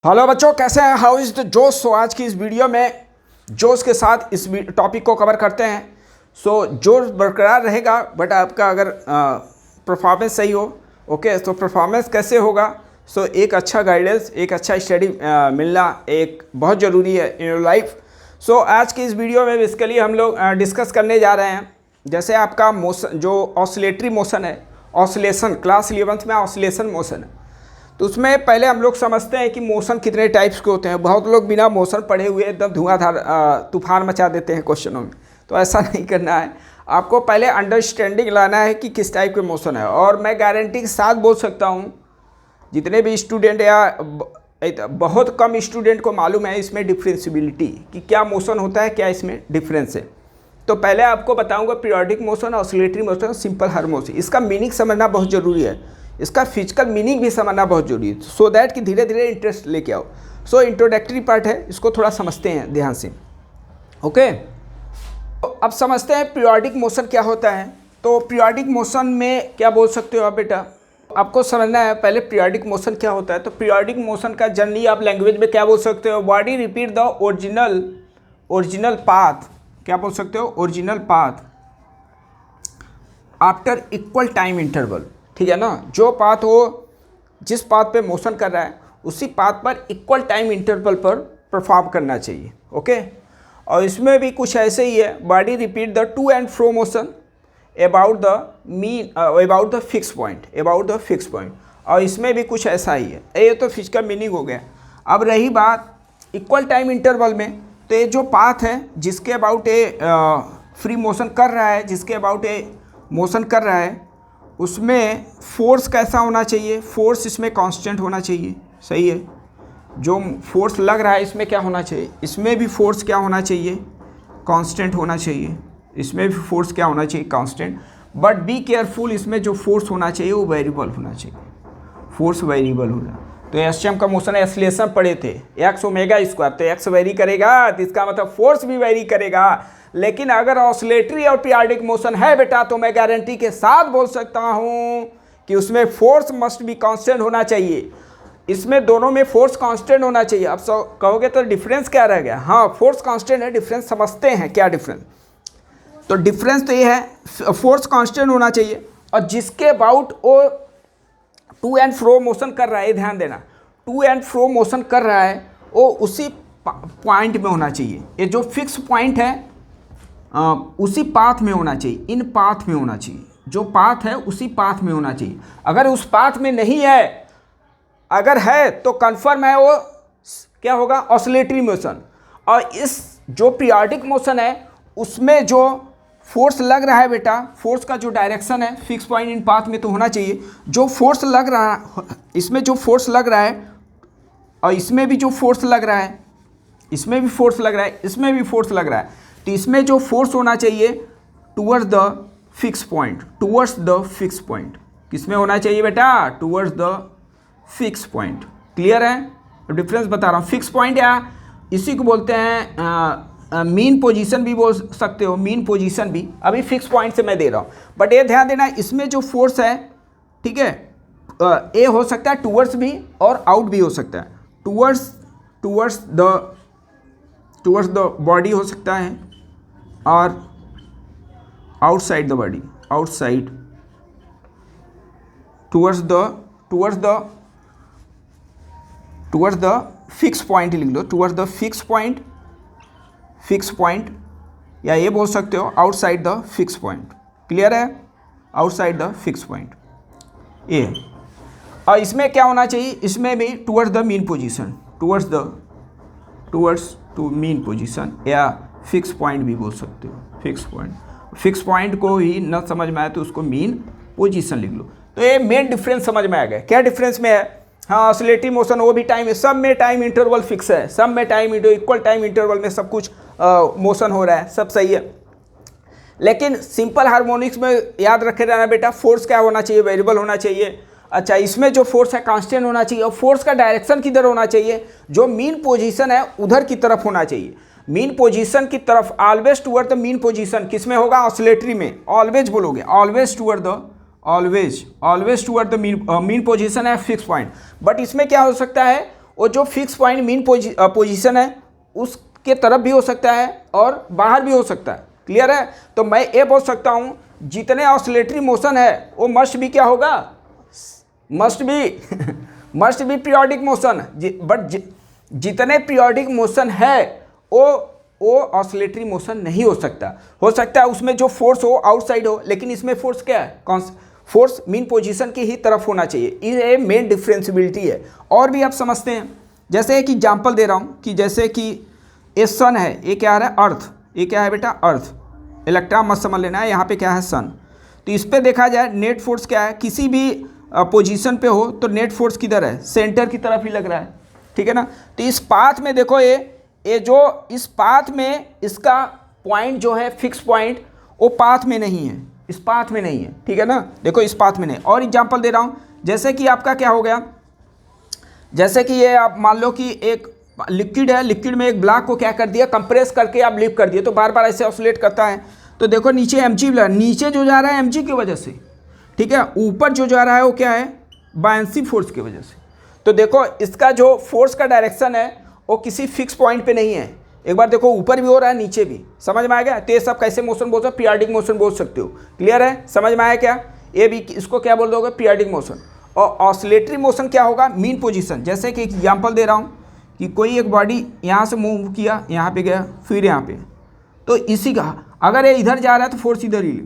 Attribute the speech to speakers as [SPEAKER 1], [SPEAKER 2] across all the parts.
[SPEAKER 1] Hello बच्चों, कैसे हैं? हाउ इज़ द जोश? सो आज की इस वीडियो में जोश के साथ इस टॉपिक को कवर करते हैं। सो जोश बरकरार रहेगा बट आपका अगर परफॉर्मेंस सही हो, ओके, तो परफॉर्मेंस कैसे होगा? सो एक अच्छा गाइडेंस, एक अच्छा स्टडी मिलना एक बहुत ज़रूरी है इन योर लाइफ। सो आज की इस वीडियो में बेसिकली हम लोग डिस्कस करने जा रहे हैं जैसे आपका मोशन, जो ऑसिलेटरी मोशन है, ऑसिलेशन क्लास 11th में ऑसिलेशन मोशन है। तो उसमें पहले हम लोग समझते हैं कि मोशन कितने टाइप्स के होते हैं। बहुत लोग बिना मोशन पढ़े हुए एकदम धुआंधार तूफान मचा देते हैं क्वेश्चनों में, तो ऐसा नहीं करना है। आपको पहले अंडरस्टैंडिंग लाना है कि किस टाइप के मोशन है। और मैं गारंटी के साथ बोल सकता हूँ, जितने भी स्टूडेंट या बहुत कम स्टूडेंट को मालूम है इसमें डिफ्रेंसिबिलिटी कि क्या मोशन होता है, क्या इसमें डिफरेंस है। तो पहले आपको बताऊँगा periodic motion, oscillatory motion, simple harmonic. इसका मीनिंग समझना बहुत ज़रूरी है, इसका फिजिकल मीनिंग भी समझना बहुत जरूरी है, सो दैट कि धीरे धीरे इंटरेस्ट लेके आओ। सो इंट्रोडक्टरी पार्ट है, इसको थोड़ा समझते हैं ध्यान से, ओके। तो अब समझते हैं पीरियोडिक मोशन क्या होता है। तो पीरियोडिक मोशन में क्या बोल सकते हो आप बेटा? आपको समझना है पहले पीरियोडिक मोशन क्या होता है। तो पीरियोडिक मोशन का जनरली आप लैंग्वेज में क्या बोल सकते हो? Body repeat the original path. क्या बोल सकते हो? Original path after equal time interval, ठीक है ना। जो पाथ हो, जिस पाथ पे मोशन कर रहा है उसी पाथ पर इक्वल टाइम इंटरवल पर परफॉर्म करना चाहिए, ओके। और इसमें भी कुछ ऐसे ही है, body repeat the two and fro motion about the fix point, और इसमें भी कुछ ऐसा ही है। ये तो फिजिकल मीनिंग हो गया। अब रही बात इक्वल टाइम इंटरवल में, तो ये जो पाथ है जिसके अबाउट ए फ्री मोशन कर रहा है, जिसके अबाउट ए मोशन कर रहा है, उसमें फोर्स कैसा होना चाहिए? फोर्स इसमें कांस्टेंट होना चाहिए, सही है। जो फोर्स लग रहा है इसमें क्या होना चाहिए? इसमें भी फोर्स क्या होना चाहिए? कांस्टेंट होना चाहिए। इसमें भी फोर्स क्या होना चाहिए? कांस्टेंट। बट बी केयरफुल, इसमें जो फोर्स होना चाहिए वो वेरिएबल होना चाहिए, फोर्स वेरिएबल होना। तो एसएम का मोशन एक्सीलरेशन पढ़े थे, एक्स ओमेगा स्क्वायर, तो एक्स वेरी करेगा तो इसका मतलब फोर्स भी वेरी करेगा। लेकिन अगर ऑसिलेटरी और पीरियोडिक मोशन है बेटा, तो मैं गारंटी के साथ बोल सकता हूं कि उसमें फोर्स मस्ट बी कांस्टेंट होना चाहिए। इसमें दोनों में फोर्स कांस्टेंट होना चाहिए। अब कहोगे तो डिफरेंस क्या रह गया? हाँ, फोर्स कांस्टेंट है, डिफरेंस समझते हैं क्या डिफरेंस। तो डिफरेंस तो ये है, फोर्स कांस्टेंट होना चाहिए और जिसके अबाउट वो टू एंड फ्रो मोशन कर रहा है, ध्यान देना, टू एंड फ्रो मोशन कर रहा है वो उसी पॉइंट में होना चाहिए। ये जो फिक्स पॉइंट है उसी पाथ में होना चाहिए, इन पाथ में होना चाहिए। जो पाथ है उसी पाथ में होना चाहिए। अगर उस पाथ में नहीं है, अगर है तो कंफर्म है वो क्या होगा? Oscillatory motion. और इस जो पीरियोडिक मोशन है उसमें जो फोर्स लग रहा है बेटा, फोर्स का जो डायरेक्शन है फिक्स पॉइंट इन पाथ में तो होना चाहिए। जो फोर्स लग रहा, इसमें जो फोर्स लग रहा है और इसमें भी जो फोर्स लग रहा है, इसमें भी फोर्स लग रहा है, इसमें भी फोर्स लग रहा है, तो इसमें जो फोर्स होना चाहिए towards the fix point, towards the fix point. किसमें होना चाहिए बेटा? Towards the fix point. Clear है? डिफरेंस बता रहा हूँ। फिक्स पॉइंट या इसी को बोलते हैं मीन पोजीशन भी बोल सकते हो, मीन पोजीशन भी। अभी फिक्स पॉइंट से मैं दे रहा हूँ, बट ये ध्यान देना इसमें जो फोर्स है, ठीक है, ए हो सकता है टूवर्ड्स भी और आउट भी हो सकता है। टूवर्ड्स द बॉडी हो सकता है और outside the body, outside towards the fix point लिख लो, टूवर्ड्स द फिक्स पॉइंट, या ये बोल सकते हो outside the fix point. Clear है? आउटसाइड द फिक्स पॉइंट ये। और इसमें क्या होना चाहिए? इसमें भी towards the mean position, towards to mean position, या फिक्स पॉइंट भी बोल सकते हो। फिक्स पॉइंट को ही न समझ में आए तो उसको मीन पोजीशन लिख लो। तो ये मेन डिफरेंस समझ में आ गया। क्या डिफरेंस में है? हाँ, ऑसिलेटरी मोशन वो भी टाइम, सब में टाइम इंटरवल फिक्स है, सब में इक्वल टाइम इंटरवल में सब कुछ मोशन हो रहा है, सब सही है। लेकिन सिंपल हार्मोनिक्स में याद रखे रहना बेटा, फोर्स क्या होना चाहिए? वेरिएबल होना चाहिए। अच्छा, इसमें जो फोर्स है कांस्टेंट होना चाहिए और फोर्स का डायरेक्शन किधर होना चाहिए? जो मीन पोजीशन है उधर की तरफ होना चाहिए। मीन पोजीशन की तरफ, always toward the mean position. किस में होगा? ऑसिलेटरी में। ऑलवेज बोलोगे, always toward the mean position है फिक्स पॉइंट। बट इसमें क्या हो सकता है? वो जो फिक्स पॉइंट मीन पोजीशन है उसके तरफ भी हो सकता है और बाहर भी हो सकता है। क्लियर है? तो मैं ये बोल सकता हूँ जितने ऑसिलेटरी मोशन है वो मस्ट भी क्या होगा, must be periodic motion. But जितने पीरियोडिक मोशन है वो ऑसिलेटरी मोशन नहीं हो सकता है उसमें जो फोर्स हो आउटसाइड हो, लेकिन इसमें फोर्स क्या है, फोर्स मीन पोजीशन की ही तरफ होना चाहिए। ये मेन डिफरेंशिबिलिटी है। और भी आप समझते हैं, जैसे एक एग्जांपल दे रहा हूँ कि जैसे कि ये सन है, ये क्या है अर्थ, ये क्या है बेटा अर्थ, इलेक्ट्रॉन मत समझ लेना है, यहाँ पे क्या है सन। तो इस पर देखा जाए नेट फोर्स क्या है, किसी भी पोजीशन पे हो तो नेट फोर्स किधर है, सेंटर की तरफ ही लग रहा है, ठीक है ना। तो इस पाथ में देखो ये जो इस पाथ में इसका पॉइंट जो है फिक्स पॉइंट वो पाथ में नहीं है, इस पाथ में नहीं है, ठीक है ना। देखो इस पाथ में नहीं। और एग्जांपल दे रहा हूँ, जैसे कि आपका क्या हो गया, जैसे कि ये आप मान लो कि एक लिक्विड है, लिक्विड में एक ब्लॉक को क्या कर दिया, कंप्रेस करके आप लिफ्ट कर दिए, तो बार बार ऐसे ऑसिलेट करता है। तो देखो नीचे mg नीचे जो जा रहा है mg की वजह से, ठीक है, ऊपर जो जा रहा है वो क्या है, बायंसी फोर्स की वजह से। तो देखो इसका जो फोर्स का डायरेक्शन है वो किसी फिक्स पॉइंट पे नहीं है। एक बार देखो ऊपर भी हो रहा है नीचे भी, समझ में आ गया। तो ये सब कैसे मोशन बोल सकते हो, पीरियोडिक मोशन बोल सकते हो। क्लियर है, समझ में आया क्या। ये भी इसको क्या बोल दोगे, पीरियोडिक मोशन। और ऑसिलेटरी मोशन क्या होगा, मीन पोजीशन। जैसे कि एग्जांपल दे रहा हूँ कि कोई एक बॉडी यहाँ से मूव किया, यहाँ पे गया, फिर यहाँ पे, तो इसी का अगर ये इधर जा रहा है तो फोर्स इधर ही,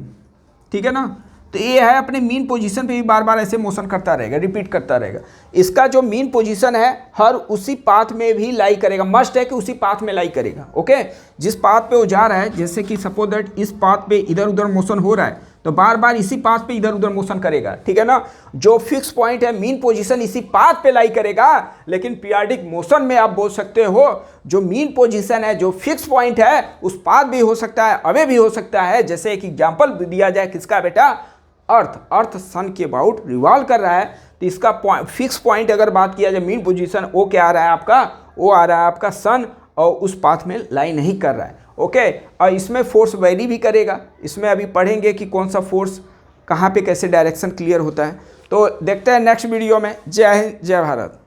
[SPEAKER 1] ठीक है ना। तो ये है अपने मीन पोजीशन पे भी बार बार ऐसे मोशन करता रहेगा, रिपीट करता रहेगा। इसका जो मीन पोजीशन है हर उसी पाथ में भी लाई करेगा, मस्ट है कि उसी पाथ में लाई करेगा। ओके, जिस पाथ पे वो जा रहा है, जैसे कि सपोज दैट इस पाथ पे इधर उधर मोशन हो रहा है तो बार बार इसी पाथ पे इधर उधर मोशन करेगा, ठीक है ना। जो फिक्स पॉइंट है मीन पोजीशन इसी पाथ पे लाई करेगा। लेकिन पीरियोडिक मोशन में आप बोल सकते हो जो मीन पोजीशन है, जो फिक्स पॉइंट है, उस पाथ भी हो सकता है, अवे भी हो सकता है। जैसे एक एग्जाम्पल दिया जाए किसका बेटा, अर्थ सन के अबाउट रिवॉल्व कर रहा है, तो इसका फिक्स पॉइंट अगर बात किया जाए मीन पोजीशन, वो क्या आ रहा है आपका, वो आ रहा है आपका सन, और उस पाथ में लाई नहीं कर रहा है। ओके, और इसमें फोर्स वेरी भी करेगा। इसमें अभी पढ़ेंगे कि कौन सा फोर्स कहाँ पे कैसे डायरेक्शन क्लियर होता है। तो देखते हैं नेक्स्ट वीडियो में। जय हिंद, जय भारत।